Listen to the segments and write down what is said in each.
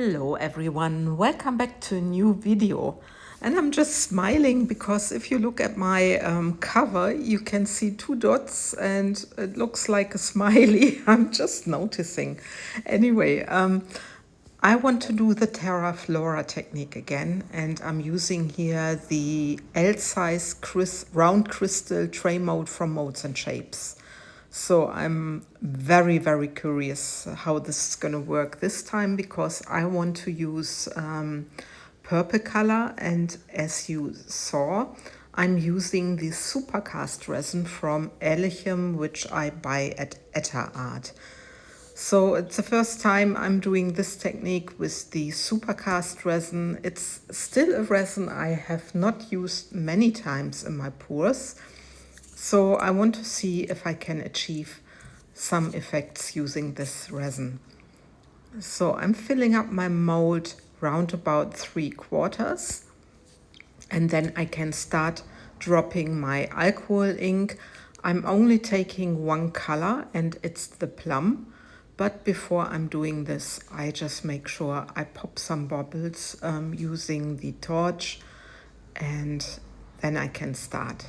Hello everyone, welcome back to a new video. And I'm just smiling because if you look at my cover, you can see two dots and it looks like a smiley. I'm just noticing. Anyway, I want to do the Terra Flora technique again, and I'm using here the L-size round crystal tray mold from MoldsandShapes. So I'm very, very curious how this is going to work this time because I want to use purple color, and as you saw, I'm using the supercast resin from Elechem, which I buy at Terra. So it's the first time I'm doing this technique with the supercast resin. It's still a resin I have not used many times in my pours. So I want to see if I can achieve some effects using this resin. So I'm filling up my mold round about 3/4, and then I can start dropping my alcohol ink. I'm only taking one color and it's the plum. But before I'm doing this, I just make sure I pop some bubbles using the torch, and then I can start.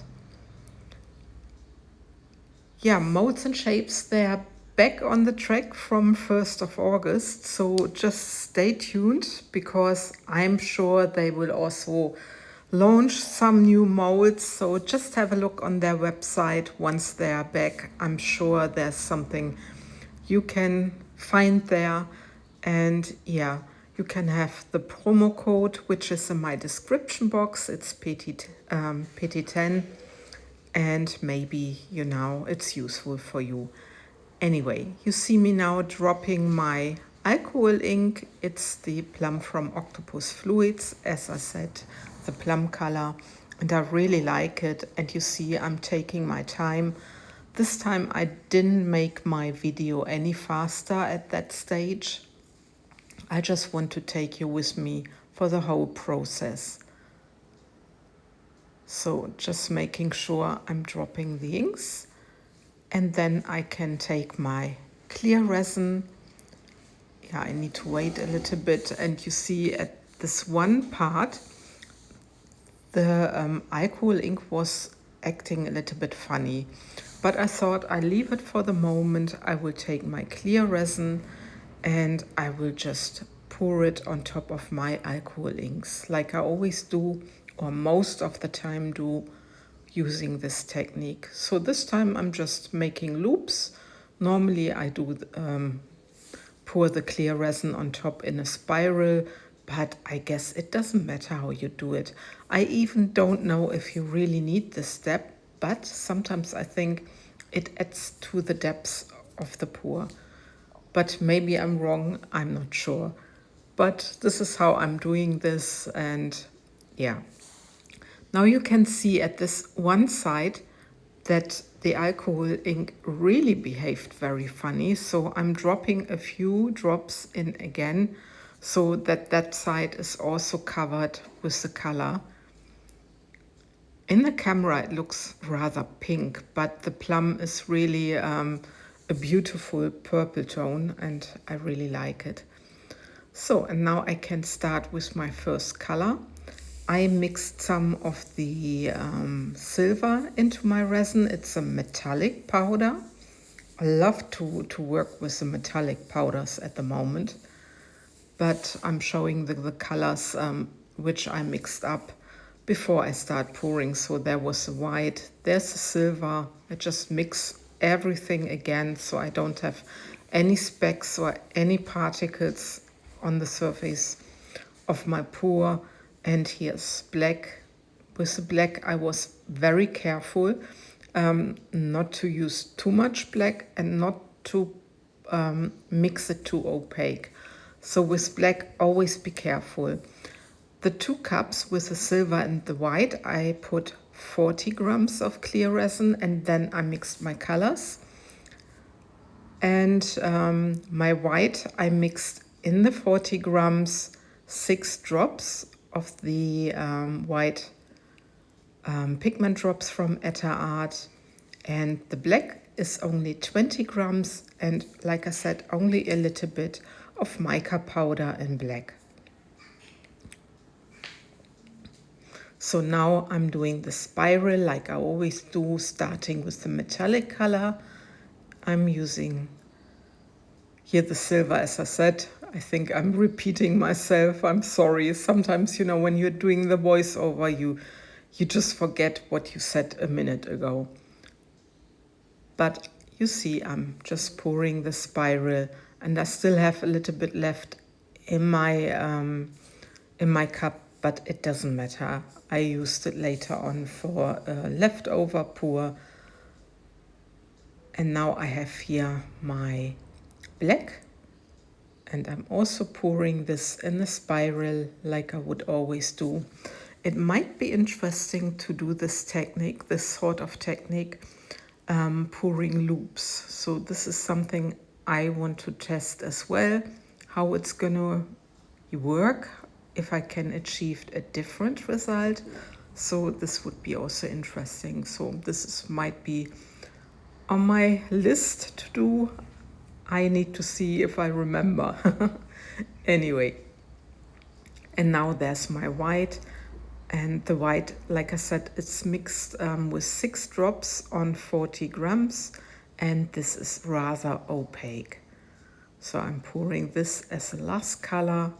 Yeah, MoldsandShapes, they're back on the track from 1st of August, so just stay tuned because I'm sure they will also launch some new molds. So just have a look on their website once they are back. I'm sure there's something you can find there. And yeah, you can have the promo code, which is in my description box. It's PT10. And maybe, it's useful for you. Anyway, you see me now dropping my alcohol ink. It's the plum from Octopus Fluids, as I said, the plum color. And I really like it. And you see I'm taking my time. This time I didn't make my video any faster at that stage. I just want to take you with me for the whole process. So just making sure I'm dropping the inks, and then I can take my clear resin. Yeah, I need to wait a little bit, and you see at this one part, the alcohol ink was acting a little bit funny. But I thought I leave it for the moment. I will take my clear resin and I will just pour it on top of my alcohol inks like I always do, or most of the time do, using this technique. So this time I'm just making loops. Normally I do pour the clear resin on top in a spiral, but I guess it doesn't matter how you do it. I even don't know if you really need this step, but sometimes I think it adds to the depth of the pour. But maybe I'm wrong, I'm not sure. But this is how I'm doing this, and yeah. Now you can see at this one side that the alcohol ink really behaved very funny. So I'm dropping a few drops in again so that that side is also covered with the color. In the camera it looks rather pink, but the plum is really a beautiful purple tone and I really like it. So, and now I can start with my first color. I mixed some of the silver into my resin. It's a metallic powder. I love to work with the metallic powders at the moment. But I'm showing the colors which I mixed up before I start pouring. So there was the white, there's the silver. I just mix everything again so I don't have any specks or any particles on the surface of my pour. And here's black. With the black I was very careful not to use too much black and not to mix it too opaque. So with black, always be careful. The 2 cups with the silver and the white, I put 40 grams of clear resin, and then I mixed my colors. And my white, I mixed in the 40 grams 6 drops of the white pigment drops from Terra. And the black is only 20 grams, and like I said, only a little bit of mica powder in black. So now I'm doing the spiral like I always do, starting with the metallic color. I'm using here the silver, as I said. I think I'm repeating myself. I'm sorry. Sometimes, you know, when you're doing the voiceover, you just forget what you said a minute ago. But you see, I'm just pouring the spiral, and I still have a little bit left in my cup, but it doesn't matter. I used it later on for a leftover pour. And now I have here my black, and I'm also pouring this in a spiral like I would always do. It might be interesting to do this technique, this sort of technique, pouring loops. So this is something I want to test as well, how it's gonna work, if I can achieve a different result. So this would be also interesting. So might be on my list to do. I need to see if I remember. Anyway, and now there's my white. And the white, like I said, it's mixed with 6 drops on 40 grams. And this is rather opaque. So I'm pouring this as a last color.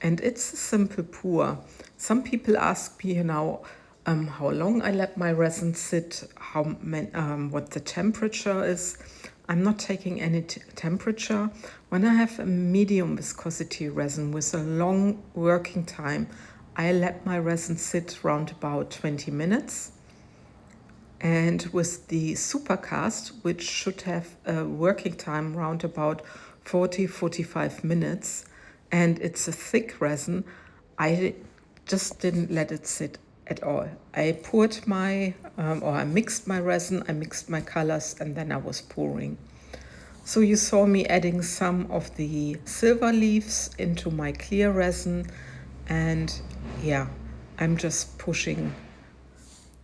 And it's a simple pour. Some people ask me, you know, how long I let my resin sit, what the temperature is. I'm not taking any temperature. When I have a medium viscosity resin with a long working time, I let my resin sit around about 20 minutes. And with the supercast, which should have a working time around about 40-45 minutes, and it's a thick resin, I just didn't let it sit at all. I poured I mixed my resin, I mixed my colors, and then I was pouring. So you saw me adding some of the silver leaves into my clear resin, and yeah, I'm just pushing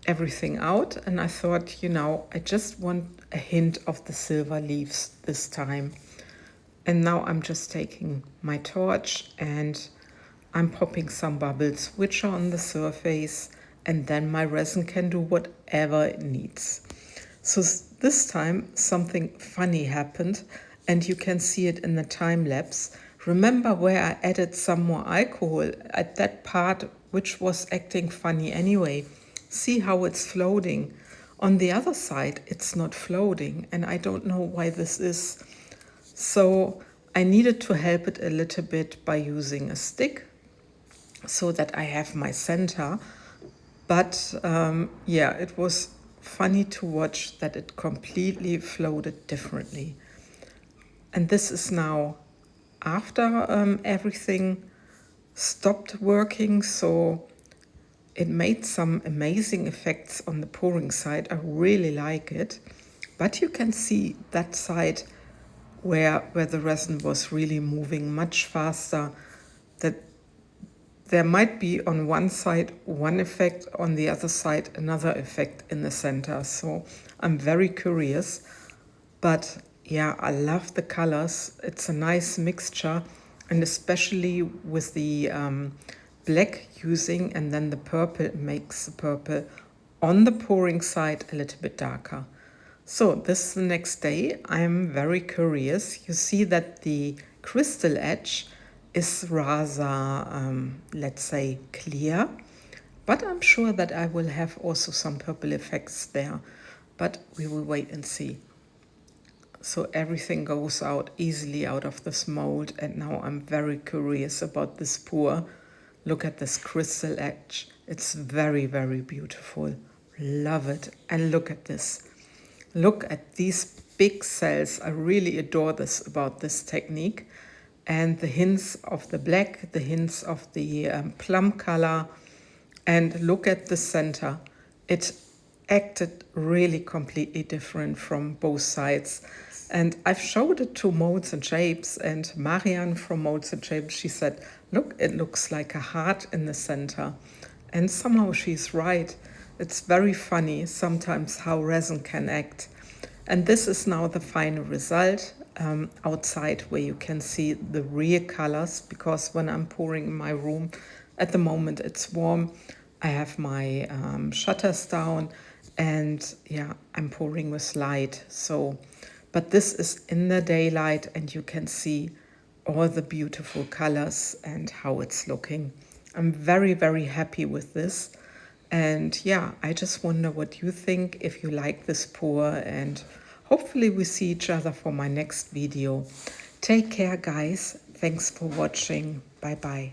everything out, and I thought, you know, I just want a hint of the silver leaves this time. And now I'm just taking my torch and I'm popping some bubbles which are on the surface, and then my resin can do whatever it needs. So this time something funny happened, and you can see it in the time lapse. Remember where I added some more alcohol at that part which was acting funny anyway? See how it's floating. On the other side, it's not floating, and I don't know why this is. So I needed to help it a little bit by using a stick so that I have my center. But yeah, it was funny to watch that it completely floated differently. And this is now after everything stopped working, so it made some amazing effects on the pouring side. I really like it. But you can see that side where the resin was really moving much faster, that there might be on one side one effect, on the other side another effect in the center. So I'm very curious. But yeah, I love the colors. It's a nice mixture, and especially with the black using, and then the purple makes the purple on the pouring side a little bit darker. So this is the next day. I'm very curious. You see that the crystal edge is rather, let's say, clear, but I'm sure that I will have also some purple effects there, but we will wait and see. So everything goes out easily out of this mold, and now I'm very curious about this pour. Look at this crystal edge. It's very, very beautiful. Love it. And look at this. Look at these big cells. I really adore this about this technique. And the hints of the black, the hints of the plum color. And look at the center. It acted really completely different from both sides. And I've showed it to MoldsandShapes, and Marianne from MoldsandShapes, she said, look, it looks like a heart in the center. And somehow she's right. It's very funny sometimes how resin can act. And this is now the final result outside, where you can see the real colors, because when I'm pouring in my room, at the moment it's warm. I have my shutters down, and yeah, I'm pouring with light. So, but this is in the daylight, and you can see all the beautiful colors and how it's looking. I'm very, very happy with this. And yeah, I just wonder what you think, if you like this pour, and hopefully we see each other for my next video. Take care, guys. Thanks for watching. Bye bye.